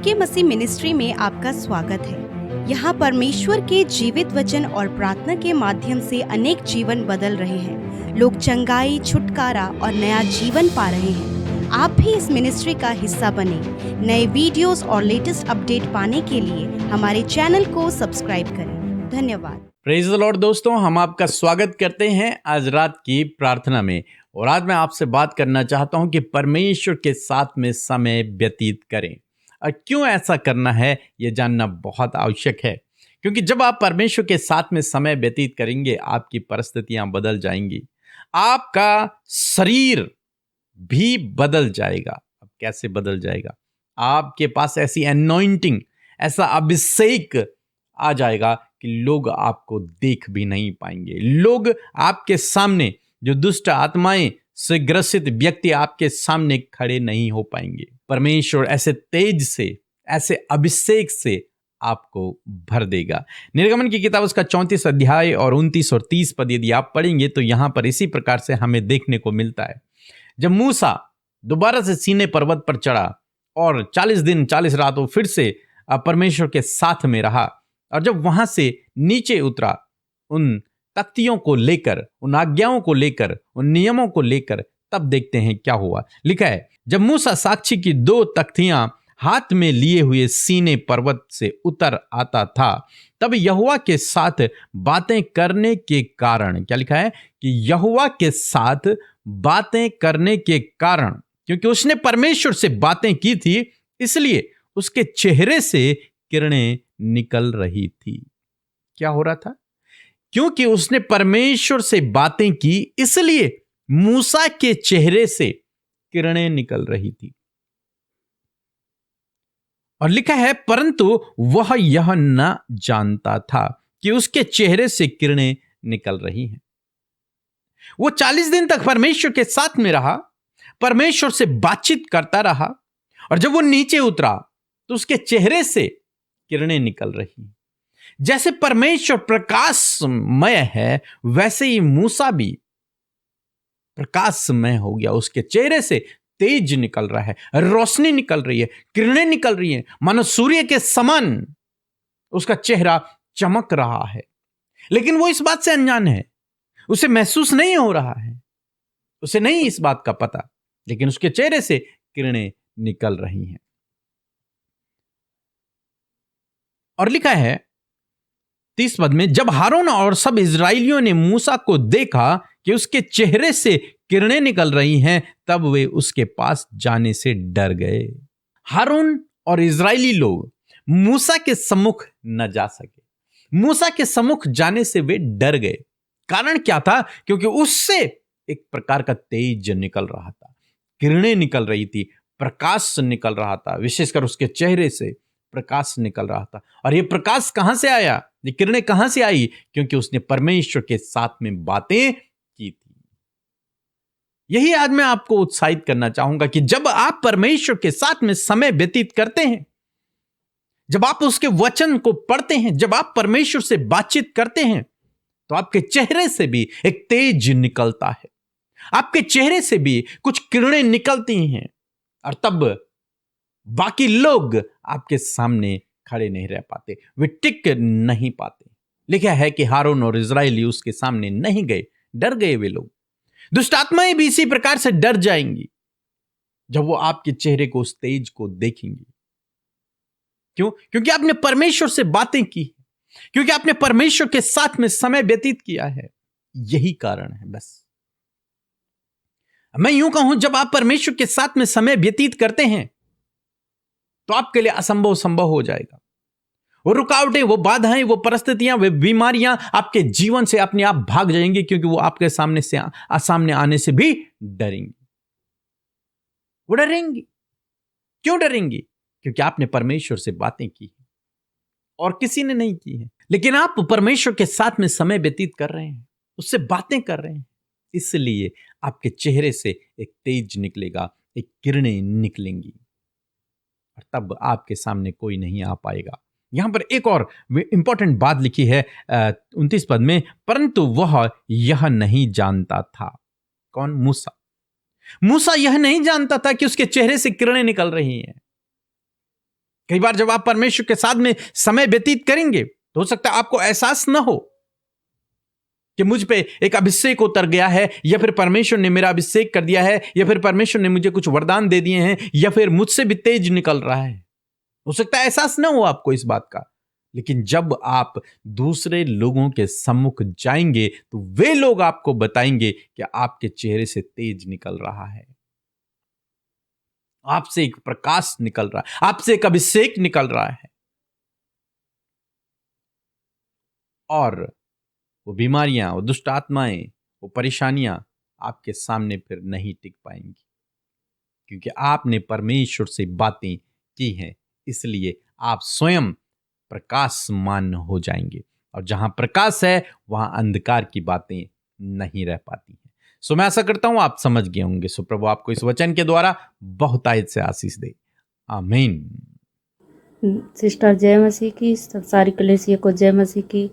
के मसीह मिनिस्ट्री में आपका स्वागत है। यहाँ परमेश्वर के जीवित वचन और प्रार्थना के माध्यम से अनेक जीवन बदल रहे हैं। लोग चंगाई, छुटकारा और नया जीवन पा रहे हैं। आप भी इस मिनिस्ट्री का हिस्सा बने। नए वीडियोस और लेटेस्ट अपडेट पाने के लिए हमारे चैनल को सब्सक्राइब करें। धन्यवाद। प्रेज द लॉर्ड दोस्तों, हम आपका स्वागत करते हैं आज रात की प्रार्थना में। और आज मैं आपसे बात करना चाहता हूं कि परमेश्वर के साथ में समय व्यतीत करें। और क्यों ऐसा करना है ये जानना बहुत आवश्यक है, क्योंकि जब आप परमेश्वर के साथ में समय व्यतीत करेंगे आपकी परिस्थितियां बदल जाएंगी, आपका शरीर भी बदल जाएगा। अब कैसे बदल जाएगा? आपके पास ऐसी एनॉइंटिंग, ऐसा अभिषेक आ जाएगा कि लोग आपको देख भी नहीं पाएंगे। लोग आपके सामने, जो दुष्ट आत्माएं से ग्रसित व्यक्ति आपके सामने खड़े नहीं हो पाएंगे। परमेश्वर ऐसे तेज से, ऐसे अभिषेक से आपको भर देगा। निर्गमन की किताब उसका 34 अध्याय और 29 और 30 पद यदि आप पढ़ेंगे तो यहां पर इसी प्रकार से हमें देखने को मिलता है। जब मूसा दोबारा से सीने पर्वत पर चढ़ा और 40 दिन 40 रात वो फिर से परमेश्वर के साथ में रहा, और जब वहां से नीचे उतरा उन तख्तियों को लेकर, उन आज्ञाओं को लेकर, उन नियमों को लेकर, तब देखते हैं क्या हुआ। लिखा है, जब मूसा साक्षी की 2 तख्तियां हाथ में लिए हुए सीने पर्वत से उतर आता था, तब यहोवा के साथ बातें करने के कारण, क्या लिखा है कि यहोवा के साथ बातें करने के कारण, क्योंकि उसने परमेश्वर से बातें की थी, इसलिए उसके चेहरे से किरणें निकल रही थी। क्या हो रहा था? क्योंकि उसने परमेश्वर से बातें की, इसलिए मूसा के चेहरे से किरणें निकल रही थी। और लिखा है, परंतु वह यह न जानता था कि उसके चेहरे से किरणें निकल रही हैं। वो 40 दिन तक परमेश्वर के साथ में रहा, परमेश्वर से बातचीत करता रहा, और जब वो नीचे उतरा तो उसके चेहरे से किरणें निकल रही। जैसे परमेश्वर प्रकाशमय है, वैसे ही मूसा भी प्रकाशमय हो गया। उसके चेहरे से तेज निकल रहा है, रोशनी निकल रही है, किरणें निकल रही हैं, मानो सूर्य के समान उसका चेहरा चमक रहा है। लेकिन वो इस बात से अनजान है, उसे महसूस नहीं हो रहा है, उसे नहीं इस बात का पता, लेकिन उसके चेहरे से किरणें निकल रही हैं। और लिखा है 30 पद में, जब हारून और सब इजरायलियों ने मूसा को देखा कि उसके चेहरे से किरणें निकल रही हैं, तब वे उसके पास जाने से डर गए। हारून और इजरायली लोग मूसा के सम्मुख न जा सके। मूसा के सम्मुख जाने से वे डर गए। कारण क्या था? क्योंकि उससे एक प्रकार का तेज निकल रहा था, किरणें निकल रही थी, प्रकाश निकल रहा था, विशेषकर उसके चेहरे से प्रकाश निकल रहा था। और ये प्रकाश कहां से आया? ये किरणें कहां से आई? क्योंकि उसने परमेश्वर के साथ में बातें की थी। यही आज मैं आपको उत्साहित करना चाहूंगा कि जब आप परमेश्वर के साथ में समय व्यतीत करते हैं, जब आप उसके वचन को पढ़ते हैं, जब आप परमेश्वर से बातचीत करते हैं, तो आपके चेहरे से भी एक तेज निकलता है, आपके चेहरे से भी कुछ किरणें निकलती हैं, और तब बाकी लोग आपके सामने खड़े नहीं रह पाते, वे टिक नहीं पाते। लिखा है कि हारून और इजरायली उसके सामने नहीं गए, डर गए वे लोग। दुष्ट आत्माएं भी इसी प्रकार से डर जाएंगी जब वो आपके चेहरे को, उस तेज को देखेंगी। क्यों? क्योंकि आपने परमेश्वर से बातें की, क्योंकि आपने परमेश्वर के साथ में समय व्यतीत किया है। यही कारण है। बस मैं यूं कहूं, जब आप परमेश्वर के साथ में समय व्यतीत करते हैं तो आपके लिए असंभव संभव हो जाएगा। वो रुकावटें, वो बाधाएं, वो परिस्थितियां, वो बीमारियां आपके जीवन से अपने आप भाग जाएंगी, क्योंकि वो आपके सामने आने से भी डरेंगी। वो डरेंगी। क्यों डरेंगी? क्योंकि आपने परमेश्वर से बातें की और किसी ने नहीं की है। लेकिन आप परमेश्वर के साथ में समय व्यतीत कर रहे हैं, उससे बातें कर रहे हैं, इसलिए आपके चेहरे से एक तेज निकलेगा, एक किरणें निकलेंगी, और तब आपके सामने कोई नहीं आ पाएगा। यहां पर एक और इंपॉर्टेंट बात लिखी है 29 पद में, परंतु वह यह नहीं जानता था। कौन? मूसा। मूसा यह नहीं जानता था कि उसके चेहरे से किरणें निकल रही हैं। कई बार जब आप परमेश्वर के साथ में समय व्यतीत करेंगे तो हो सकता है आपको एहसास न हो कि मुझ पे एक अभिषेक उतर गया है, या फिर परमेश्वर ने मेरा अभिषेक कर दिया है, या फिर परमेश्वर ने मुझे कुछ वरदान दे दिए हैं, या फिर मुझसे भी तेज निकल रहा है। हो सकता है एहसास न हो आपको इस बात का, लेकिन जब आप दूसरे लोगों के सम्मुख जाएंगे तो वे लोग आपको बताएंगे कि आपके चेहरे से तेज निकल रहा है, आपसे एक प्रकाश निकल रहा है, आपसे एक अभिषेक निकल रहा है, और वो बीमारियां, वो दुष्ट आत्माएं, वो परेशानियां आपके सामने फिर नहीं टिक पाएंगी, क्योंकि आपने परमेश्वर से बातें की हैं। इसलिए आप स्वयं प्रकाशमान हो जाएंगे, और जहां प्रकाश है वहां अंधकार की बातें नहीं रह पाती हैं। सो मैं आशा करता हूं आप समझ गए होंगे। सो प्रभु आपको इस वचन के द्वारा बहुतायत से आशीष दे। आमीन। सिस्टर जय मसीह की, सब सारी कलीसिया को जय मसीह की।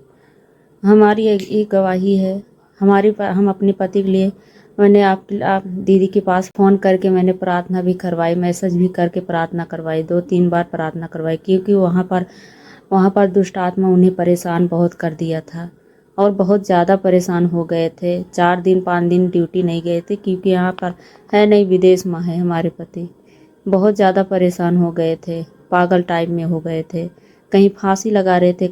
हमारी एक गवाही है। हम अपने पति के लिए, मैंने आप दीदी के पास फ़ोन करके मैंने प्रार्थना भी करवाई, मैसेज भी करके प्रार्थना करवाई, 2-3 बार प्रार्थना करवाई, क्योंकि वहाँ पर दुष्ट आत्मा उन्हें परेशान बहुत कर दिया था और बहुत ज़्यादा परेशान हो गए थे। 4 दिन 5 दिन ड्यूटी नहीं गए थे, क्योंकि यहाँ पर है नहीं, विदेश में है हमारे पति। बहुत ज़्यादा परेशान हो गए थे, पागल टाइप में हो गए थे। कहीं फांसी लगा रहे थे,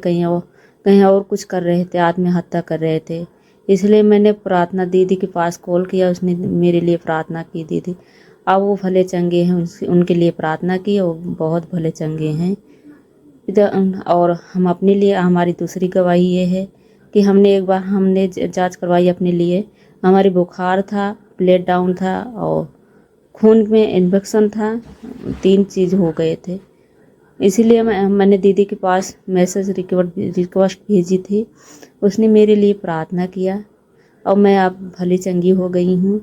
कहीं और कुछ कर रहे थे, आत्महत्या कर रहे थे। इसलिए मैंने प्रार्थना दीदी के पास कॉल किया, उसने मेरे लिए प्रार्थना की दीदी। अब वो भले चंगे हैं, उनके लिए प्रार्थना की, वो बहुत भले चंगे हैं। और हम अपने लिए, हमारी दूसरी गवाही ये है कि हमने जांच करवाई अपने लिए। हमारी बुखार था, प्लेट डाउन था और खून में इन्फेक्शन था, 3 चीज़ हो गए थे। इसीलिए मैंने दीदी के पास मैसेज रिक्वेस्ट भेजी थी, उसने मेरे लिए प्रार्थना किया और मैं अब भली चंगी हो गई हूँ।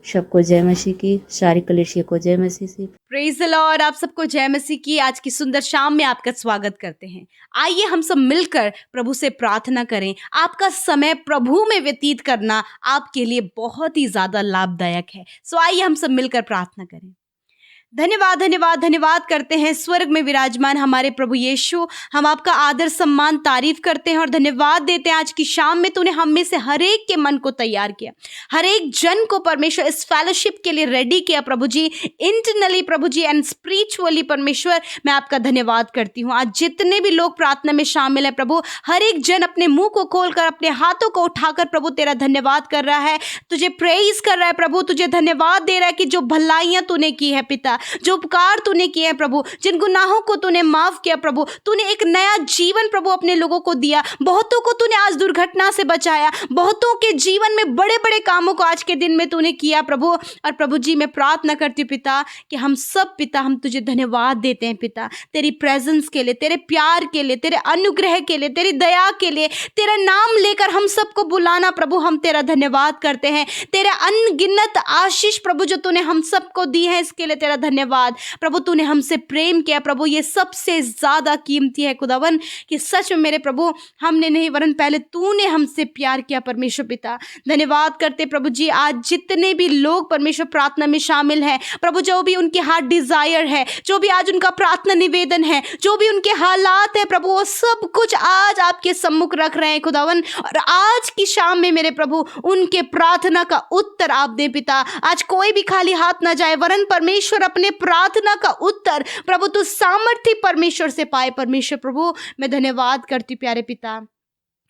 सबको जय मसीह की, सारी कलीसिया को जय मसीह की। Praise the Lord. आप सबको जय मसीह की। आज की सुंदर शाम में आपका स्वागत करते हैं। आइए हम सब मिलकर प्रभु से प्रार्थना करें। आपका समय प्रभु में व्यतीत करना आपके लिए बहुत ही ज्यादा लाभदायक है। सो आइए हम सब मिलकर प्रार्थना करें। धन्यवाद धन्यवाद धन्यवाद करते हैं स्वर्ग में विराजमान हमारे प्रभु यीशु। हम आपका आदर सम्मान तारीफ करते हैं और धन्यवाद देते हैं आज की शाम में तूने हम में से हर एक के मन को तैयार किया, हर एक जन को परमेश्वर इस फेलोशिप के लिए रेडी किया Prabhu ji, internally Prabhu ji and spiritually. परमेश्वर मैं आपका धन्यवाद करती हूँ। आज जितने भी लोग प्रार्थना में शामिल है प्रभु, हर एक जन अपने मुंह को खोलकर, अपने हाथों को उठाकर प्रभु तेरा धन्यवाद कर रहा है, तुझे प्रेज कर रहा है प्रभु, तुझे धन्यवाद दे रहा है कि जो भलाइयां तूने की है पिता, जो उपकार तूने किए हैं प्रभु, जिन गुनाहों को तूने माफ किया प्रभु, तूने एक नया जीवन प्रभु अपने लोगों को दिया। बहुतों को तूने आज दुर्घटना से बचाया, बहुतों के जीवन में बड़े बड़े कामों को आज के दिन में तूने किया प्रभु। और प्रभु जी मैं प्रार्थना करती हूँ पिता कि हम सब पिता, हम तुझे धन्यवाद देते हैं पिता, तेरी प्रेजेंस के लिए, तेरे प्यार के लिए, तेरे अनुग्रह के लिए, तेरी दया के लिए। तेरा नाम लेकर हम सबको बुलाना प्रभु, हम तेरा धन्यवाद करते हैं। तेरा अनगिनत आशीष प्रभु जो तूने हम सबको दी है, इसके लिए तेरा धन्यवाद प्रभु। तूने हमसे प्रेम किया प्रभु, ये सबसे ज्यादा कीमती है खुदावन, कि सच में मेरे प्रभु हमने नहीं वरन पहले तूने हमसे प्यार किया परमेश्वर पिता। धन्यवाद करते प्रभु जी आज जितने भी लोग परमेश्वर प्रार्थना में शामिल हैं प्रभु, जो भी उनके हार्ट डिजायर है, जो भी आज उनका प्रार्थना निवेदन है, जो भी उनके हालात है प्रभु, वो सब कुछ आज आपके सम्मुख रख रहे हैं खुदावन। और आज की शाम में मेरे प्रभु उनके प्रार्थना का उत्तर आप दे पिता। आज कोई भी खाली हाथ ना जाए, वरन परमेश्वर अपने प्रार्थना का उत्तर प्रभु तू सामर्थ्य परमेश्वर से पाए। परमेश्वर प्रभु मैं धन्यवाद करती प्यारे पिता।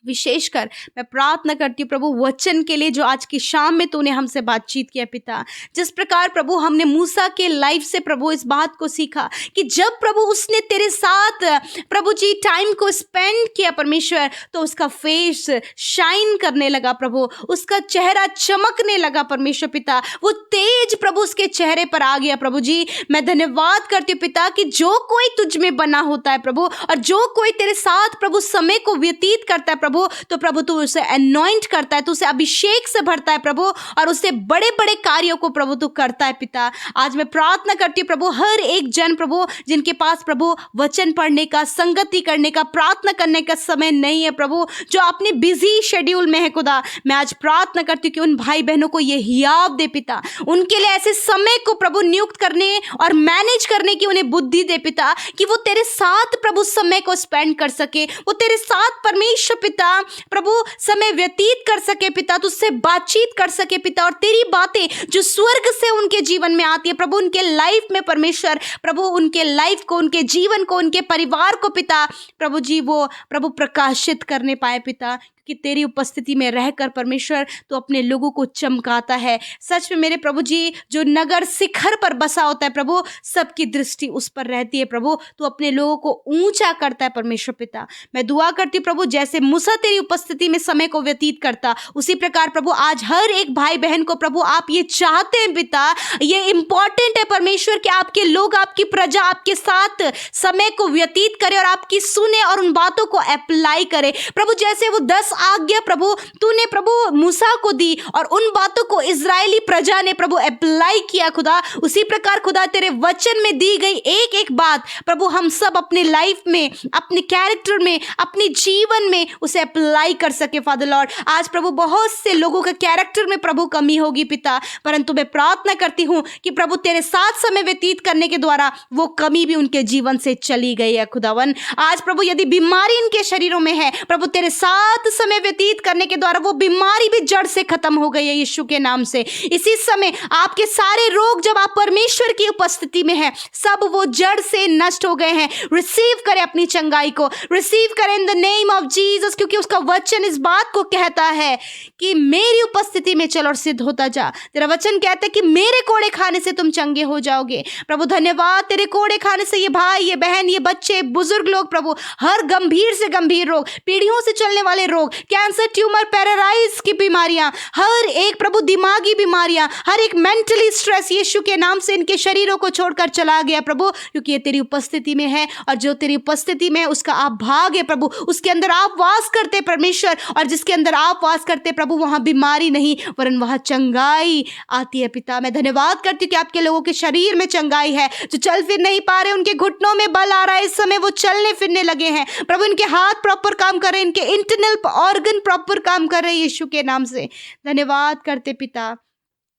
विशेषकर मैं प्रार्थना करती हूँ प्रभु वचन के लिए जो आज की शाम में तूने हमसे बातचीत किया पिता। जिस प्रकार प्रभु हमने मूसा के लाइफ से प्रभु इस बात को सीखा कि जब प्रभु उसने तेरे साथ प्रभु जी टाइम को स्पेंड किया परमेश्वर, तो उसका फेस शाइन करने लगा प्रभु, उसका चेहरा चमकने लगा परमेश्वर पिता, वो तेज प्रभु उसके चेहरे पर आ गया प्रभु जी। मैं धन्यवाद करती हूँ पिता कि जो कोई तुझ में बना होता है प्रभु, और जो कोई तेरे साथ प्रभु समय को व्यतीत करता है प्रभु, तो प्रभु तू उसे अनॉइंट करता है, तू उसे अभिषेक से भरता है प्रभु, और उससे बड़े बड़े कार्यों को प्रभु तू करता है पिता। आज मैं प्रार्थना करती हूँ प्रभु, हर एक जन प्रभु जिनके पास प्रभु वचन पढ़ने का, संगति करने का, प्रार्थना करने का समय नहीं है प्रभु, जो अपने बिजी शेड्यूल में है खुदा, मैं आज प्रार्थना करती हूँ कि उन भाई बहनों को ये हियाव दे पिता, उनके लिए ऐसे समय को प्रभु नियुक्त करने और मैनेज करने की उन्हें बुद्धि दे पिता, कि वो तेरे साथ प्रभु समय को स्पेंड कर सके, वो तेरे साथ परमेश्वर पिता प्रभु समय व्यतीत कर सके पिता, तुझसे बातचीत कर सके पिता, और तेरी बातें जो स्वर्ग से उनके जीवन में आती है प्रभु, उनके लाइफ में परमेश्वर प्रभु, उनके लाइफ को, उनके जीवन को, उनके परिवार को पिता प्रभु जी वो प्रभु प्रकाशित करने पाए पिता, कि तेरी उपस्थिति में रहकर परमेश्वर तो अपने लोगों को चमकाता है। सच में मेरे प्रभु जी, जो नगर शिखर पर बसा होता है प्रभु, सबकी दृष्टि उस पर रहती है प्रभु, तो अपने लोगों को ऊंचा करता है परमेश्वर पिता। मैं दुआ करती हूँ प्रभु, जैसे मूसा तेरी उपस्थिति में समय को व्यतीत करता, उसी प्रकार प्रभु आज हर एक भाई बहन को प्रभु आप ये चाहते हैं पिता, ये इंपॉर्टेंट है परमेश्वर कि आपके लोग, आपकी प्रजा आपके साथ समय को व्यतीत करे और आपकी सुने और उन बातों को अप्लाई करे प्रभु। जैसे वो 10 आज्ञा प्रभु तूने प्रभु मूसा को दी और उन बातों को इजरायली प्रजा ने प्रभु अप्लाई किया खुदा, उसी प्रकार खुदा तेरे वचन में दी गई एक एक बात प्रभु हम सब अपने लाइफ में, अपने कैरेक्टर में, अपने जीवन में उसे अप्लाई कर सके फादर लॉर्ड। आज प्रभु बहुत से लोगों का कैरेक्टर में प्रभु कमी होगी पिता, परंतु मैं प्रार्थना करती हूँ कि प्रभु तेरे साथ समय व्यतीत करने के द्वारा वो कमी भी उनके जीवन से चली गई है खुदावन। आज प्रभु यदि बीमारी इनके शरीरों में है प्रभु, तेरे साथ समय व्यतीत करने के द्वारा वो बीमारी भी जड़ से खत्म हो गई है यीशु के नाम से। इसी समय आपके सारे रोग जब आप परमेश्वर की उपस्थिति में है, सब वो जड़ से नष्ट हो गए हैं। रिसीव करें अपनी चंगाई को, रिसीव करें in the name of Jesus, क्योंकि उसका वचन इस बात को कहता है कि मेरी उपस्थिति में चल और सिद्ध होता जा। तेरा वचन कहता है कि मेरे कोड़े खाने से तुम चंगे हो जाओगे प्रभु। धन्यवाद, तेरे कोड़े खाने से ये भाई, ये बहन, ये बच्चे, बुजुर्ग लोग प्रभु, हर गंभीर से गंभीर रोग, पीढ़ियों से चलने वाले रोग, कैंसर, ट्यूमर, पैरालाइज की बीमारियां, हर एक प्रभु दिमागी बीमारियां, हर एक मेंटली स्ट्रेस यीशु के नाम से इनके शरीरों को छोड़कर चला गया प्रभु, क्योंकि ये तेरी उपस्थिति में है और जो तेरी उपस्थिति में है उसका आप भाग है प्रभु, उसके अंदर आप वास करते परमेश्वर, और जिसके अंदर आप वास करते प्रभु वहां बीमारी नहीं वरन वहां चंगाई आती है पिता। मैं धन्यवाद करती हूँ कि आपके लोगों के शरीर में चंगाई है, जो चल फिर नहीं पा रहे उनके घुटनों में बल आ रहा है, इस समय वो चलने फिरने लगे हैं प्रभु, इनके हाथ प्रॉपर काम कर रहे हैं, इनके इंटरनल ऑर्गन प्रॉपर काम कर रहे हैं यीशु के नाम से। धन्यवाद करते पिता।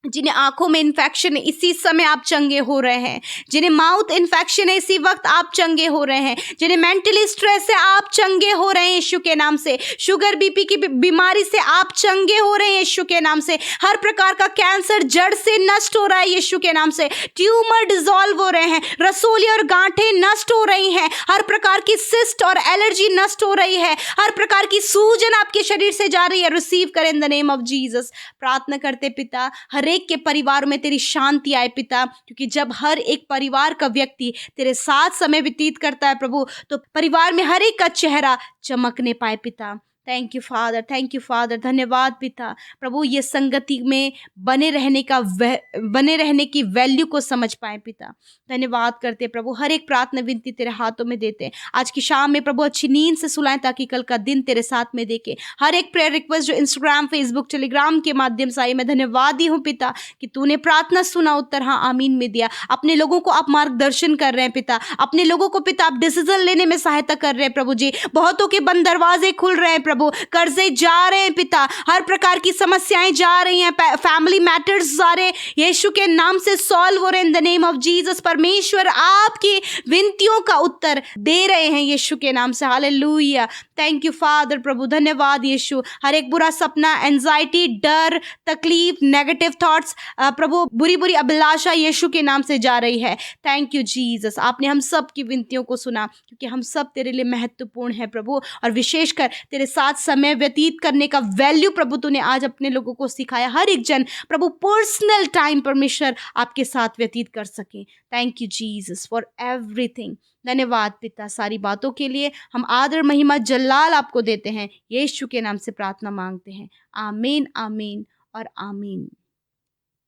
जिन्हें आंखों में इन्फेक्शन है इसी समय आप चंगे हो रहे हैं, जिन्हें माउथ इन्फेक्शन है इसी वक्त आप चंगे हो रहे हैं, जिन्हें मेंटली स्ट्रेस है आप चंगे हो रहे हैं यीशु के नाम से, शुगर बीपी की बीमारी से आप चंगे हो रहे हैं यीशु के नाम से, हर प्रकार का कैंसर जड़ से नष्ट हो रहा है यीशु के नाम से, ट्यूमर डिसॉल्व हो रहे हैं, रसोली और गांठें नष्ट हो रही हैं, हर प्रकार की सिस्ट और एलर्जी नष्ट हो रही है, हर प्रकार की सूजन आपके शरीर से जा रही है। रिसीव करें in the name of Jesus. प्रार्थना करते पिता, हर एक के परिवार में तेरी शांति आए पिता, क्योंकि जब हर एक परिवार का व्यक्ति तेरे साथ समय व्यतीत करता है प्रभु, तो परिवार में हर एक का चेहरा चमकने पाए पिता। Thank you father, thank you father. धन्यवाद पिता प्रभु, ये संगति में बने रहने की वैल्यू को समझ पाए पिता। धन्यवाद करते प्रभु, हर एक प्रार्थना विनती तेरे हाथों में देते हैं। आज की शाम में प्रभु अच्छी नींद से सुलाएं ताकि कल का दिन तेरे साथ में देखे। हर एक प्रेयर रिक्वेस्ट जो इंस्टाग्राम, फेसबुक, टेलीग्राम के माध्यम से आई, मैं धन्यवादी हूँ पिता कि तूने प्रार्थना सुना, उत्तर हाँ आमीन में दिया। अपने लोगों को आप मार्गदर्शन कर रहे हैं पिता, अपने लोगों को पिता आप डिसीजन लेने में सहायता कर रहे हैं प्रभु जी। बहुतों के बंद दरवाजे खुल रहे हैं प्रभु, कर्जे जा रहे हैं पिता, हर प्रकार की समस्याएं जा रही हैं, फैमिली मैटर्स सारे यीशु के नाम से सॉल्व हो रहे हैं in the name of Jesus. परमेश्वर आपकी विनतियों का उत्तर दे रहे हैं यीशु के नाम से। हालेलुया, थैंक यू फादर प्रभु। धन्यवाद यीशु। हर एक बुरा सपना, एंजाइटी, डर, तकलीफ, नेगेटिव थॉट्स प्रभु, बुरी बुरी अभिलाषा यीशु के नाम से जा रही है। थैंक यू जीसस, आपने हम सब की विनतियों को सुना, क्योंकि हम सब तेरे लिए महत्वपूर्ण है प्रभु, और विशेषकर तेरे साथ समय व्यतीत करने का वैल्यू प्रभु तूने आज अपने लोगों को सिखाया। हर एक जन प्रभु पर्सनल टाइम परमेश्वर आपके साथ व्यतीत कर सके। Thank you Jesus for everything. धन्यवाद पिता, सारी बातों के लिए हम आदर, महिमा, जलाल आपको देते हैं। यीशु के नाम से प्रार्थना मांगते हैं। आमीन, आमीन और आमीन।